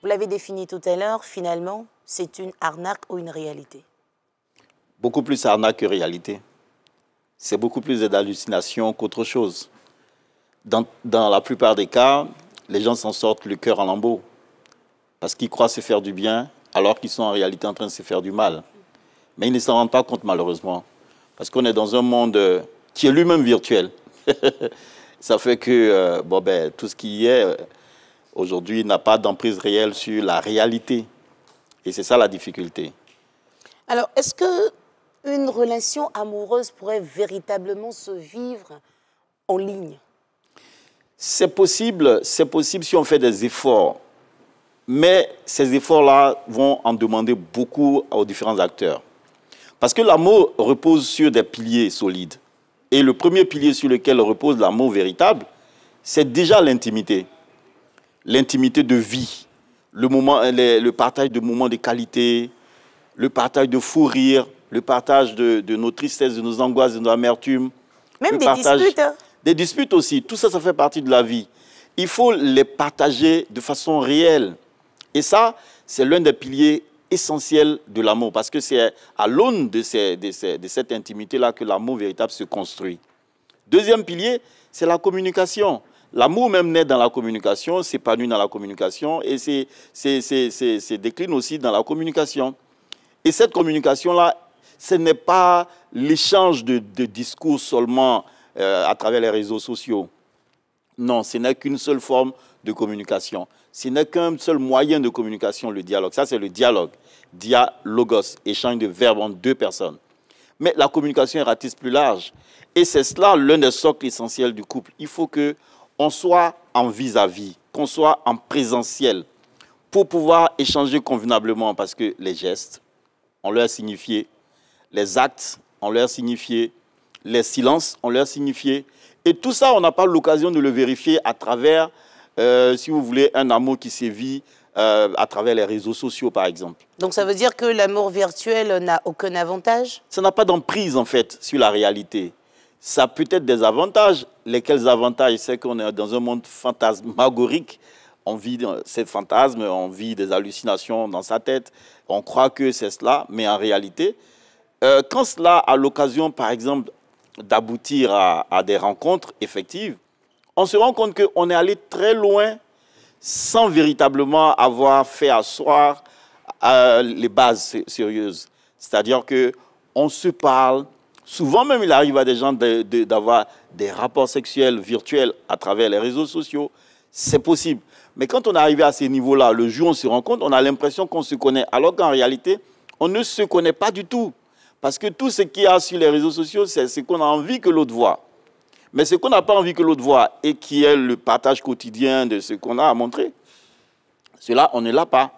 Vous l'avez défini tout à l'heure, finalement, c'est une arnaque ou une réalité? Beaucoup plus arnaque que réalité. C'est beaucoup plus d'hallucination qu'autre chose. Dans la plupart des cas, les gens s'en sortent le cœur en lambeaux parce qu'ils croient se faire du bien alors qu'ils sont en réalité en train de se faire du mal. Mais ils ne s'en rendent pas compte malheureusement parce qu'on est dans un monde qui est lui-même virtuel. Ça fait que tout ce qui est aujourd'hui n'a pas d'emprise réelle sur la réalité. Et c'est ça la difficulté. Alors, est-ce qu'une relation amoureuse pourrait véritablement se vivre en ligne? C'est possible si on fait des efforts. Mais ces efforts-là vont en demander beaucoup aux différents acteurs. Parce que l'amour repose sur des piliers solides. Et le premier pilier sur lequel repose l'amour véritable, c'est déjà l'intimité. L'intimité de vie, le partage de moments de qualité, le partage de fou rire, le partage de nos tristesses, de nos angoisses, de nos amertumes. Même des disputes, hein? Des disputes aussi, tout ça, ça fait partie de la vie. Il faut les partager de façon réelle. Et ça, c'est l'un des piliers essentiels de l'amour, parce que c'est à l'aune de cette intimité-là que l'amour véritable se construit. Deuxième pilier, c'est la communication. L'amour même naît dans la communication, s'épanouit dans la communication et se décline aussi dans la communication. Et cette communication-là, ce n'est pas l'échange de discours seulement à travers les réseaux sociaux. Non, ce n'est qu'une seule forme de communication. Ce n'est qu'un seul moyen de communication, le dialogue. Ça, c'est le dialogue. Dialogos, échange de verbes entre deux personnes. Mais la communication est ratisse plus large. Et c'est cela l'un des socles essentiels du couple. Il faut qu'on soit en vis-à-vis, qu'on soit en présentiel pour pouvoir échanger convenablement, parce que les gestes, on leur a signifié, les actes, on leur a signifié, les silences, on leur a signifié. Et tout ça, on n'a pas l'occasion de le vérifier à travers, si vous voulez, un amour qui sévit à travers les réseaux sociaux, par exemple. Donc ça veut dire que l'amour virtuel n'a aucun avantage? Ça n'a pas d'emprise, en fait, sur la réalité. Ça a peut-être des avantages. Lesquels avantages? C'est qu'on est dans un monde fantasmagorique. On vit ces fantasmes, on vit des hallucinations dans sa tête. On croit que c'est cela, mais en réalité, quand cela a l'occasion, par exemple, d'aboutir à des rencontres effectives, on se rend compte qu'on est allé très loin sans véritablement avoir fait asseoir les bases sérieuses. C'est-à-dire qu'on se parle, souvent même il arrive à des gens d'avoir des rapports sexuels virtuels à travers les réseaux sociaux, c'est possible. Mais quand on est arrivé à ces niveaux-là, le jour où on se rend compte, on a l'impression qu'on se connaît, alors qu'en réalité, on ne se connaît pas du tout. Parce que tout ce qu'il y a sur les réseaux sociaux, c'est ce qu'on a envie que l'autre voit. Mais ce qu'on n'a pas envie que l'autre voit et qui est le partage quotidien de ce qu'on a à montrer, cela, on ne l'a pas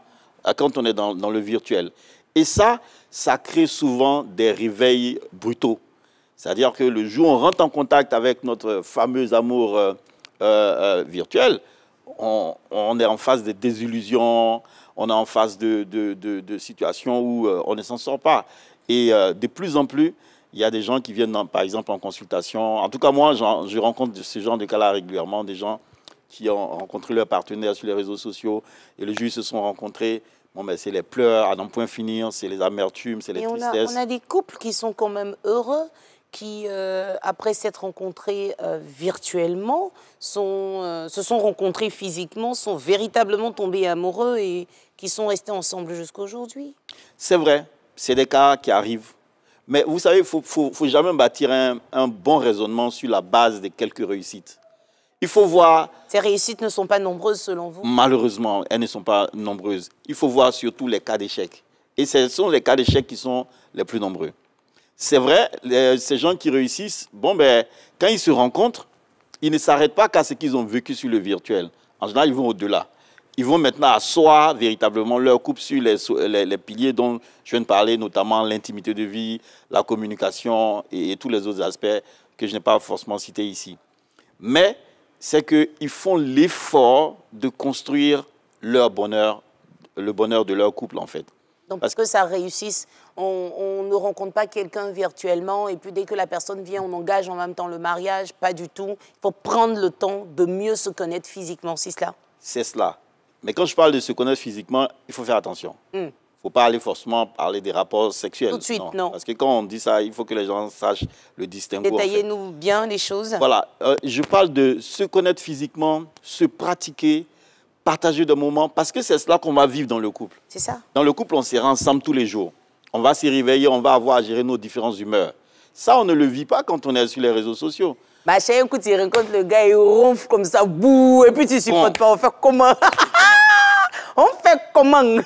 quand on est dans le virtuel. Et ça crée souvent des réveils brutaux. C'est-à-dire que le jour où on rentre en contact avec notre fameux amour virtuel, on est en face de désillusions, on est en face de situations où on ne s'en sort pas. Et de plus en plus, il y a des gens qui viennent, par exemple, en consultation. En tout cas, moi, je rencontre ce genre de cas-là régulièrement, des gens qui ont rencontré leur partenaire sur les réseaux sociaux et le jour où ils se sont rencontrés, bon, ben, c'est les pleurs à n'en point finir, c'est les amertumes, c'est les tristesses. On a des couples qui sont quand même heureux, qui, après s'être rencontrés virtuellement, se sont rencontrés physiquement, sont véritablement tombés amoureux et qui sont restés ensemble jusqu'aujourd'hui. C'est vrai. C'est des cas qui arrivent. Mais vous savez, il ne faut jamais bâtir un bon raisonnement sur la base de quelques réussites. Il faut voir... Ces réussites ne sont pas nombreuses selon vous? Malheureusement, elles ne sont pas nombreuses. Il faut voir surtout les cas d'échec. Et ce sont les cas d'échec qui sont les plus nombreux. C'est vrai, ces gens qui réussissent, bon, ben, quand ils se rencontrent, ils ne s'arrêtent pas qu'à ce qu'ils ont vécu sur le virtuel. En général, ils vont au-delà. Ils vont maintenant asseoir véritablement leur couple sur les piliers dont je viens de parler, notamment l'intimité de vie, la communication et tous les autres aspects que je n'ai pas forcément cités ici. Mais c'est qu'ils font l'effort de construire leur bonheur, le bonheur de leur couple en fait. Donc parce que ça réussisse, on ne rencontre pas quelqu'un virtuellement et puis dès que la personne vient, on engage en même temps le mariage, pas du tout. Il faut prendre le temps de mieux se connaître physiquement, c'est cela? C'est cela. Mais quand je parle de se connaître physiquement, il faut faire attention. Il ne faut pas aller forcément parler des rapports sexuels. Tout de suite, non. Parce que quand on dit ça, il faut que les gens sachent le distinguo. Détaillez-nous bien les choses. Voilà, je parle de se connaître physiquement, se pratiquer, partager des moments, parce que c'est cela qu'on va vivre dans le couple. C'est ça. Dans le couple, on sera ensemble tous les jours. On va s'y réveiller, on va avoir à gérer nos différentes humeurs. Ça, on ne le vit pas quand on est sur les réseaux sociaux. Ma chérie, écoute, tu rencontres le gars, il ronfle comme ça, bouh, et puis tu supportes pas. On fait comment? On fait comment? Le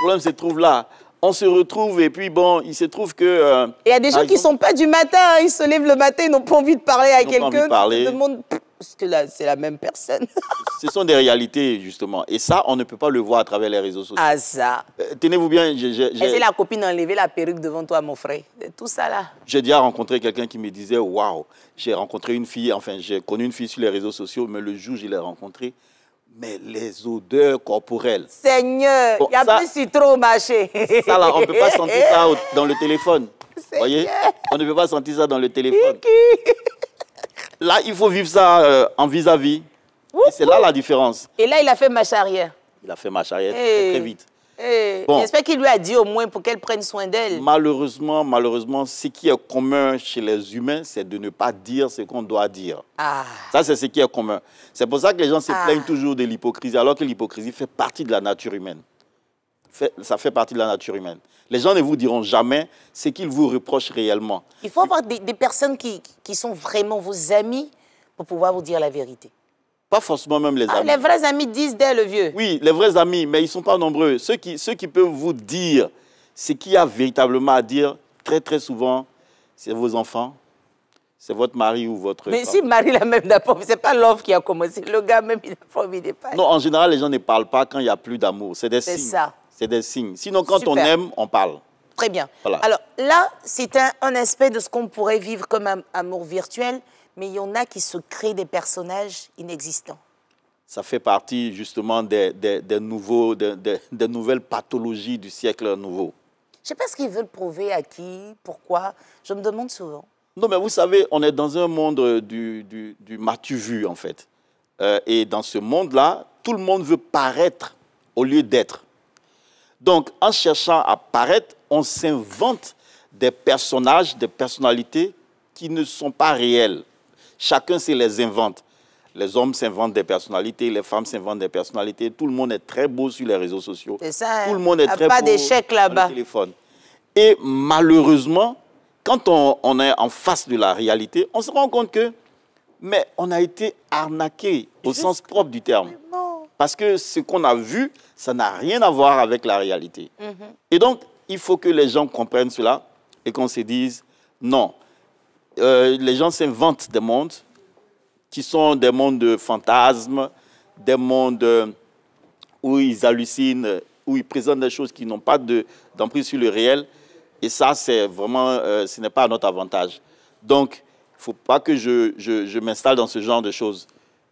problème se trouve là. On se retrouve et puis bon, il se trouve que... Il y a des gens qui ne sont pas du matin, hein, ils se lèvent le matin, ils n'ont pas envie de parler à quelqu'un. Ils demandent, parce que là, c'est la même personne. Ce sont des réalités, justement. Et ça, on ne peut pas le voir à travers les réseaux sociaux. Ah, ça. Tenez-vous bien. C'est la copine enlever la perruque devant toi, mon frère. C'est tout ça, là. J'ai déjà rencontré quelqu'un qui me disait, waouh, j'ai rencontré une fille, enfin, j'ai connu une fille sur les réseaux sociaux, mais le jour où je l'ai rencontrée, mais les odeurs corporelles. Seigneur, il y a plus citron au marché. Ça, là, on ne peut pas sentir ça dans le téléphone. Vous voyez? On ne peut pas sentir ça dans le téléphone. Là, il faut vivre ça en vis-à-vis. C'est là la différence. Et là, il a fait marche arrière. Il a fait marche arrière très vite. Bon. J'espère qu'il lui a dit au moins pour qu'elle prenne soin d'elle. Malheureusement, ce qui est commun chez les humains, c'est de ne pas dire ce qu'on doit dire. Ça, c'est ce qui est commun. C'est pour ça que les gens se plaignent toujours de l'hypocrisie, alors que l'hypocrisie fait partie de la nature humaine. Ça fait partie de la nature humaine. Les gens ne vous diront jamais ce qu'ils vous reprochent réellement. Il faut avoir des personnes qui sont vraiment vos amis pour pouvoir vous dire la vérité. Pas forcément même les amis. Les vrais amis disent dès le vieux. Oui, les vrais amis, mais ils ne sont pas nombreux. Ceux qui peuvent vous dire ce qu'il y a véritablement à dire, très très souvent, c'est vos enfants, c'est votre mari ou votre Mais femme. si le mari l'a même d'abord, ce n'est pas l'offre qui a commencé. Le gars même, il n'a pas envie de parler. Non, en général, les gens ne parlent pas quand il n'y a plus d'amour. C'est des signes. C'est ça. C'est des signes. Sinon, quand on aime, on parle. Très bien. Voilà. Alors là, c'est un aspect de ce qu'on pourrait vivre comme un amour virtuel, mais il y en a qui se créent des personnages inexistants. Ça fait partie justement des nouvelles pathologies du siècle nouveau. Je ne sais pas ce qu'ils veulent prouver à qui, pourquoi. Je me demande souvent. Non, mais vous savez, on est dans un monde du m'as-tu vu, en fait. Et dans ce monde-là, tout le monde veut paraître au lieu d'être. Donc, en cherchant à paraître, on s'invente des personnages, des personnalités qui ne sont pas réelles. Chacun se les invente. Les hommes s'inventent des personnalités, les femmes s'inventent des personnalités. Tout le monde est très beau sur les réseaux sociaux. C'est ça, tout le monde est très pas beau d'échec là-bas. sur le téléphone. Et malheureusement, quand on est en face de la réalité, on se rend compte que mais on a été arnaqué au sens propre du terme. Parce que ce qu'on a vu, ça n'a rien à voir avec la réalité. Et donc, il faut que les gens comprennent cela et qu'on se dise, non, les gens s'inventent des mondes qui sont des mondes de fantasmes, des mondes où ils hallucinent, où ils présentent des choses qui n'ont pas d'emprise sur le réel. Et ça, c'est vraiment, ce n'est pas à notre avantage. Donc, il ne faut pas que je m'installe dans ce genre de choses.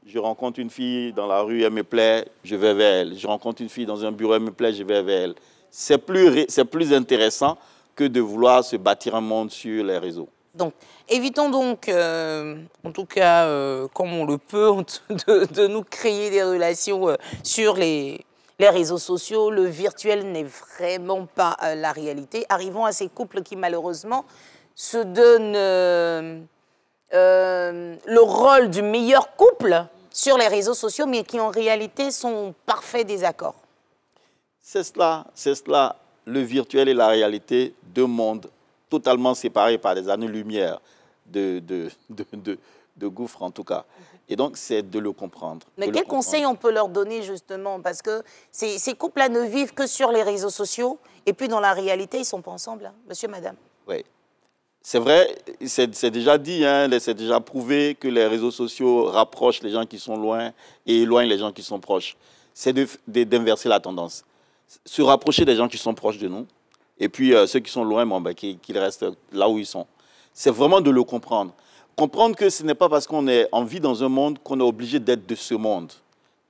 Je rencontre une fille dans la rue, elle me plaît, je vais vers elle. Je rencontre une fille dans un bureau, elle me plaît, je vais vers elle. C'est plus intéressant que de vouloir se bâtir un monde sur les réseaux. Donc, évitons donc, en tout cas, comme on le peut, de nous créer des relations sur les réseaux sociaux. Le virtuel n'est vraiment pas la réalité. Arrivons à ces couples qui, malheureusement, se donnent le rôle du meilleur couple sur les réseaux sociaux, mais qui, en réalité, sont en parfait désaccord. C'est cela, le virtuel et la réalité, deux mondes totalement séparés par des années-lumière de gouffre, en tout cas. Et donc, c'est de le comprendre. Mais quel conseil on peut leur donner, justement? Parce que ces couples-là ne vivent que sur les réseaux sociaux, et puis dans la réalité, ils ne sont pas ensemble, hein, monsieur, madame. Oui. C'est vrai, c'est déjà dit, hein, c'est déjà prouvé que les réseaux sociaux rapprochent les gens qui sont loin et éloignent les gens qui sont proches. C'est d'inverser la tendance. Se rapprocher des gens qui sont proches de nous, et puis ceux qui sont loin, bon, ben, qu'ils restent là où ils sont. C'est vraiment de le comprendre. Comprendre que ce n'est pas parce qu'on vit dans un monde qu'on est obligé d'être de ce monde.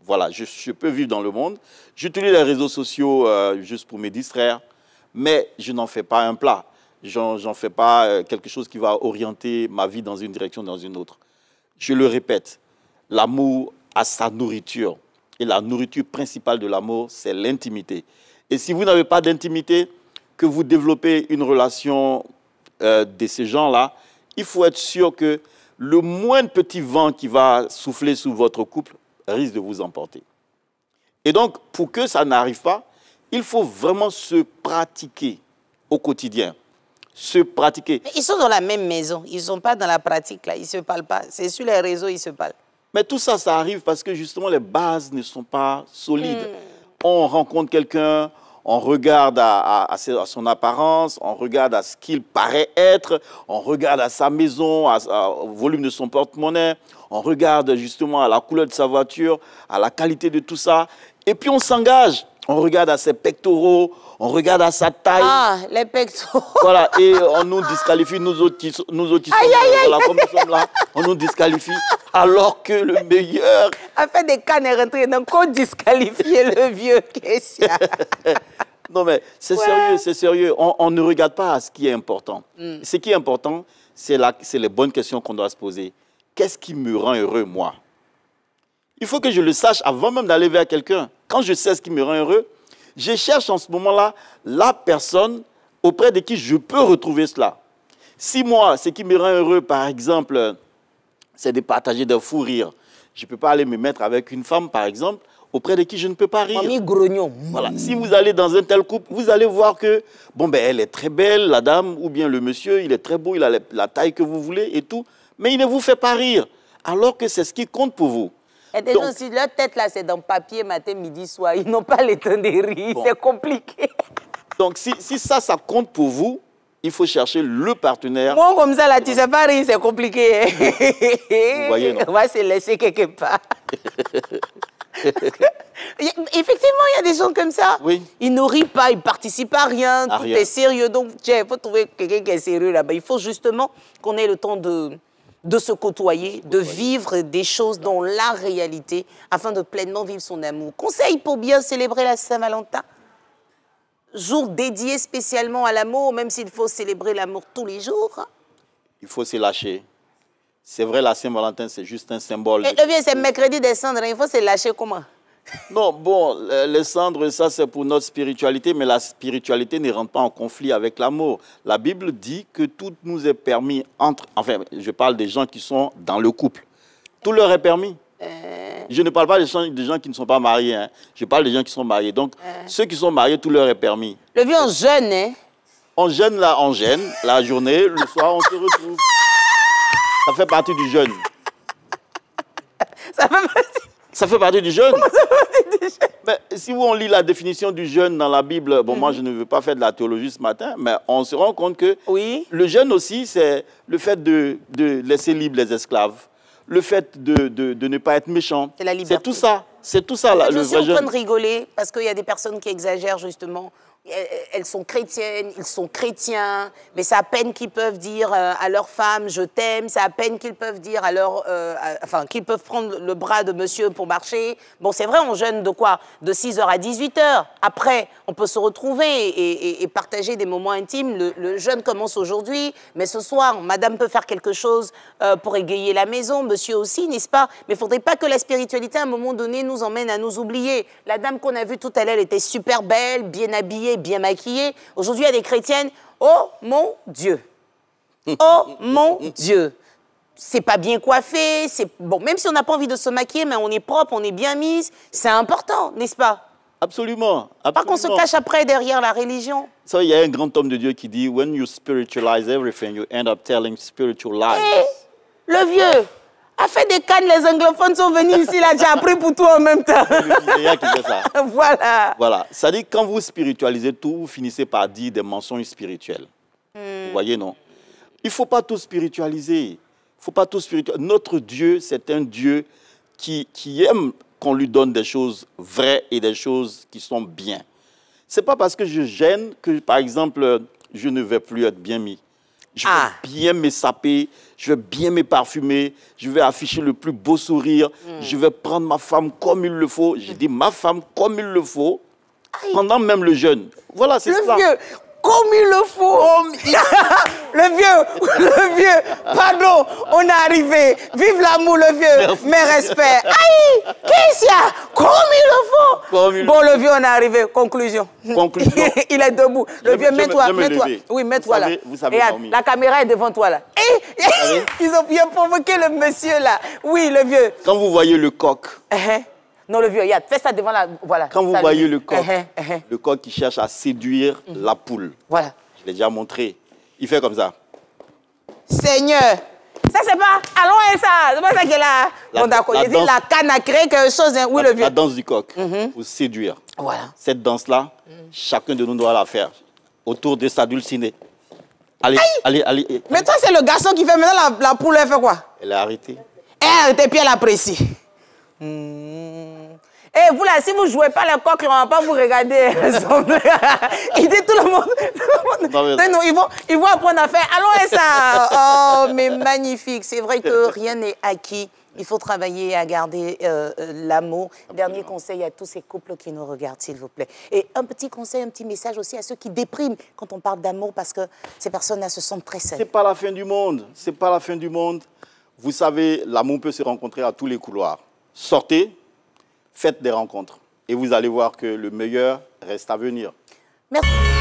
Voilà, je peux vivre dans le monde. J'utilise les réseaux sociaux juste pour me distraire, mais je n'en fais pas un plat. J'en fais pas quelque chose qui va orienter ma vie dans une direction ou dans une autre. Je le répète, l'amour a sa nourriture. et la nourriture principale de l'amour, c'est l'intimité. Et si vous n'avez pas d'intimité, que vous développez une relation de ces gens-là, il faut être sûr que le moindre petit vent qui va souffler sous votre couple risque de vous emporter. Et donc, pour que ça n'arrive pas, il faut vraiment se pratiquer au quotidien. Se pratiquer. Mais ils sont dans la même maison, ils ne sont pas dans la pratique, là. Ils ne se parlent pas. C'est sur les réseaux, ils se parlent. Mais tout ça, ça arrive parce que justement, les bases ne sont pas solides. On rencontre quelqu'un, on regarde à son apparence, on regarde à ce qu'il paraît être, on regarde à sa maison, au volume de son porte-monnaie, on regarde justement à la couleur de sa voiture, à la qualité de tout ça. Et puis on s'engage. On regarde à ses pectoraux, on regarde à sa taille. Ah, les pectoraux. Voilà, et on nous disqualifie, nous autres qui sommes voilà, comme nous sommes là, on nous disqualifie. Alors que le meilleur... A fait des cannes et rentrer dans qu'on disqualifier le vieux Kessia. Non mais c'est sérieux, c'est sérieux. On ne regarde pas à ce qui est important. Ce qui est important, c'est les bonnes questions qu'on doit se poser. Qu'est-ce qui me rend heureux, moi? Il faut que je le sache avant même d'aller vers quelqu'un. Quand je sais ce qui me rend heureux, je cherche en ce moment-là la personne auprès de qui je peux retrouver cela. Si moi, ce qui me rend heureux, par exemple, c'est de partager des fous rires, je ne peux pas aller me mettre avec une femme, par exemple, auprès de qui je ne peux pas rire. Mamie grognon. Voilà. Si vous allez dans un tel couple, vous allez voir que, bon, ben, elle est très belle, la dame, ou bien le monsieur, il est très beau, il a la taille que vous voulez et tout, mais il ne vous fait pas rire, alors que c'est ce qui compte pour vous. Et des gens, si leur tête là, c'est dans le papier matin, midi, soir, ils n'ont pas le temps de rire, bon. C'est compliqué. Donc, si ça compte pour vous, il faut chercher le partenaire. Moi, comme ça, là, tu ne sais pas rire, c'est compliqué. Vous voyez, non? On va se laisser quelque part. Effectivement, il y a des gens comme ça. Oui. Ils ne rient pas, ils ne participent à rien, tout est sérieux. Donc, il faut trouver quelqu'un qui est sérieux là-bas. Il faut justement qu'on ait le temps de se côtoyer, de vivre des choses dans la réalité, afin de pleinement vivre son amour. Conseil pour bien célébrer la Saint-Valentin? Jour dédié spécialement à l'amour, même s'il faut célébrer l'amour tous les jours. Il faut se lâcher. C'est vrai, la Saint-Valentin, c'est juste un symbole. Le vieux, c'est mercredi des cendres, il faut se lâcher comment? Non, bon, les cendres, ça c'est pour notre spiritualité, mais la spiritualité ne rentre pas en conflit avec l'amour. La Bible dit que tout nous est permis entre... Enfin, je parle des gens qui sont dans le couple. Tout leur est permis. Je ne parle pas des gens qui ne sont pas mariés, hein. Je parle des gens qui sont mariés. Donc, ceux qui sont mariés, tout leur est permis. Le vieux, on jeûne, hein? On jeûne la journée, le soir, on se retrouve. Ça fait partie du jeûne. Ça fait partie... Ça fait partie du jeûne. Comment ça fait partie du jeûne? Mais si on lit la définition du jeûne dans la Bible, bon, moi je ne veux pas faire de la théologie ce matin, mais on se rend compte que le jeûne aussi, c'est le fait de laisser libres les esclaves, le fait de ne pas être méchant. C'est la liberté. C'est tout ça. C'est tout ça, le vrai jeûne. Je suis en train de rigoler parce qu'il y a des personnes qui exagèrent justement. Elles sont chrétiennes, ils sont chrétiens, mais c'est à peine qu'ils peuvent dire à leur femme « je t'aime », c'est à peine qu'ils peuvent dire à leur... enfin, qu'ils peuvent prendre le bras de monsieur pour marcher. Bon, c'est vrai, on jeûne de quoi? De 6h à 18h. Après, on peut se retrouver et partager des moments intimes. Le jeûne commence aujourd'hui, mais ce soir, madame peut faire quelque chose pour égayer la maison, monsieur aussi, n'est-ce pas? Mais il ne faudrait pas que la spiritualité, à un moment donné, nous emmène à nous oublier. La dame qu'on a vue tout à l'heure, elle était super belle, bien habillée, bien maquillée. Aujourd'hui, il y a des chrétiennes. Oh mon Dieu! Oh mon Dieu! C'est pas bien coiffé. Bon, même si on n'a pas envie de se maquiller, mais on est propre, on est bien mise. C'est important, n'est-ce pas? Absolument. Pas qu'on se cache après derrière la religion. Ça, il y a un grand homme de Dieu qui dit « When you spiritualize everything, you end up telling spiritual lies. » Le vieux a fait des cannes, les anglophones sont venus ici, là, j'ai appris pour tout en même temps. Il y a qui fait ça. Voilà. Voilà. Ça dit que quand vous spiritualisez tout, vous finissez par dire des mensonges spirituels. Vous voyez, non? Il ne faut pas tout spiritualiser. Il faut pas tout spiritualiser. Notre Dieu, c'est un Dieu qui aime qu'on lui donne des choses vraies et des choses qui sont bien. Ce n'est pas parce que je gêne que, par exemple, je ne vais plus être bien mis. Je vais bien me saper, je vais bien me parfumer, je vais afficher le plus beau sourire, je vais prendre ma femme comme il le faut. J'ai dit ma femme comme il le faut, pendant même le jeûne. Voilà, c'est ça. Le vieux, comme il le faut. le vieux, pardon, on est arrivé. Vive l'amour, le vieux. Merci. Mes respects. Aïe, qu'est-ce qu'il y a? Comme il le faut. Bon, le vieux, on est arrivé. Conclusion. Conclusion. Il est debout. Le vieux, mets-toi. Lever. Oui, mets-toi là. Vous savez Regarde, dormir. la caméra est devant toi là. Ils ont bien provoqué le monsieur là. Oui, le vieux. Quand vous voyez le coq, Non, le vieux, regarde, fais ça devant la... Voilà. quand vous ça, voyez le coq qui cherche à séduire la poule, Voilà. je l'ai déjà montré, il fait comme ça. Seigneur. Ça, c'est pas... Allons, et ça. C'est pas ça qui est là. Bon, d'accord. Il dit la canne a créé quelque chose. Hein. Oui, le vieux. La danse du coq, pour séduire. Voilà. Cette danse-là, chacun de nous doit la faire autour de sa dulcinée. Allez, allez. Mais toi, c'est le garçon qui fait maintenant la poule, elle fait quoi? Elle a arrêté. Elle, tes pieds, elle apprécie. Et vous là, si vous ne jouez pas le coq, on ne va pas vous regarder. Il dit tout le monde. Non, ils vont apprendre à faire. Allons, et ça. Oh, mais magnifique. C'est vrai que rien n'est acquis. Il faut travailler à garder l'amour. Dernier conseil à tous ces couples qui nous regardent, s'il vous plaît. Et un petit conseil, un petit message aussi à ceux qui dépriment quand on parle d'amour, parce que ces personnes-là se sentent très seules. C'est pas la fin du monde. C'est pas la fin du monde. Vous savez, l'amour peut se rencontrer à tous les couloirs. Sortez, faites des rencontres. Et vous allez voir que le meilleur reste à venir. Merci.